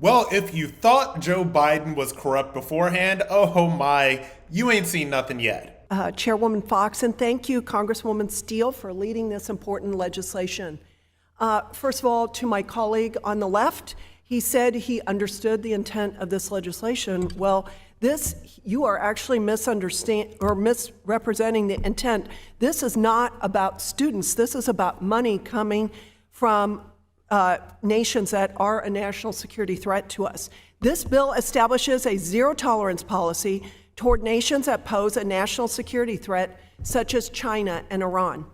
Well, if you thought Joe Biden was corrupt beforehand, oh my, you ain't seen nothing yet. Chairwoman Fox, and thank you, Congresswoman Steele, for leading this important legislation. First of all, to my colleague on the left, he said he understood the intent of this legislation. Well, you are actually misrepresenting the intent. This is not about students. This is about money coming from nations that are a national security threat to us. This bill establishes a zero-tolerance policy toward nations that pose a national security threat, such as China and Iran.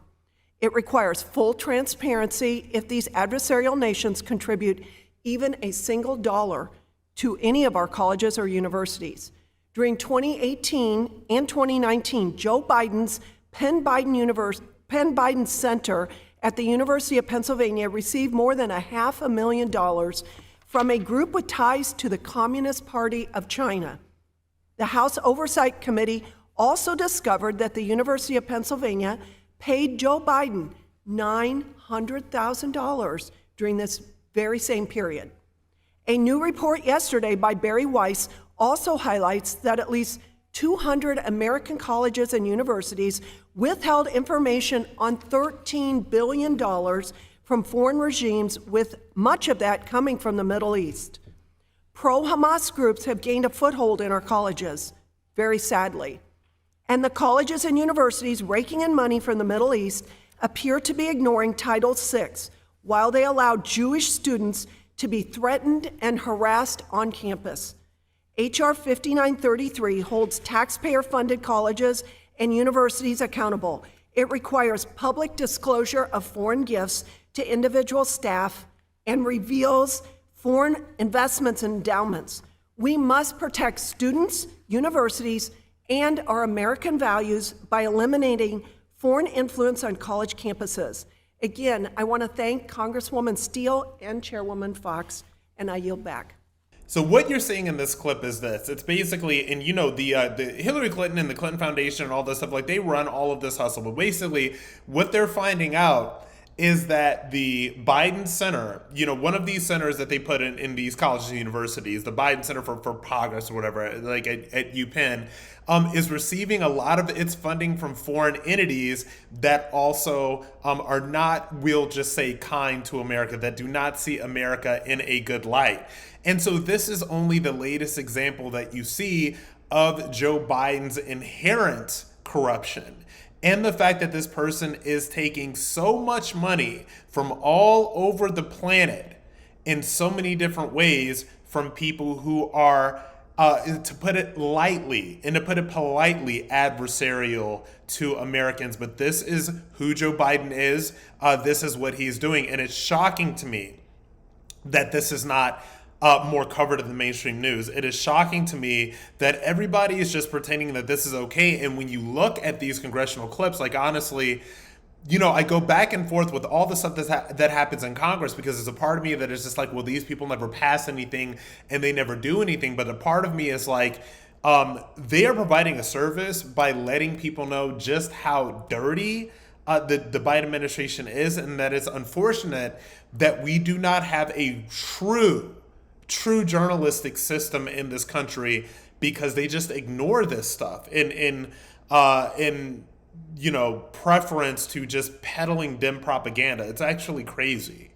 It requires full transparency if these adversarial nations contribute even a single dollar to any of our colleges or universities. During 2018 and 2019, Joe Biden's Penn Biden Center at the University of Pennsylvania received more than $500,000 from a group with ties to the Communist Party of China. The House Oversight Committee also discovered that the University of Pennsylvania paid Joe Biden $900,000 during this very same period. A new report yesterday by Barry Weiss also highlights that at least 200 American colleges and universities withheld information on $13 billion from foreign regimes, with much of that coming from the Middle East. Pro-Hamas groups have gained a foothold in our colleges, very sadly. And the colleges and universities raking in money from the Middle East appear to be ignoring Title VI while they allow Jewish students to be threatened and harassed on campus. H.R. 5933 holds taxpayer-funded colleges and universities accountable. It requires public disclosure of foreign gifts to individual staff and reveals foreign investments and endowments. We must protect students, universities, and our American values by eliminating foreign influence on college campuses. Again, I want to thank Congresswoman Steele and Chairwoman Fox, and I yield back. So what you're seeing in this clip is this. It's basically, and you know, the Hillary Clinton and the Clinton Foundation and all this stuff, like they run all of this hustle. But basically, what they're finding out is that the Biden Center, you know, one of these centers that they put in these colleges and universities, the Biden Center for Progress or whatever, like at UPenn, is receiving a lot of its funding from foreign entities that also are not, we'll just say, kind to America, that do not see America in a good light. And so this is only the latest example that you see of Joe Biden's inherent corruption. And the fact that this person is taking so much money from all over the planet in so many different ways from people who are, to put it lightly and to put it politely, adversarial to Americans. But this is who Joe Biden is. This is what he's doing. And it's shocking to me that this is not more covered in the mainstream news. It is shocking to me that everybody is just pretending that this is okay. And when you look at these congressional clips, like honestly, you know, I go back and forth with all the stuff that happens in Congress, because there's a part of me that is just like, well, these people never pass anything and they never do anything. But a part of me is like, they are providing a service by letting people know just how dirty the Biden administration is, and that it's unfortunate that we do not have a true journalistic system in this country, because they just ignore this stuff in you know, preference to just peddling dim propaganda. It's actually crazy.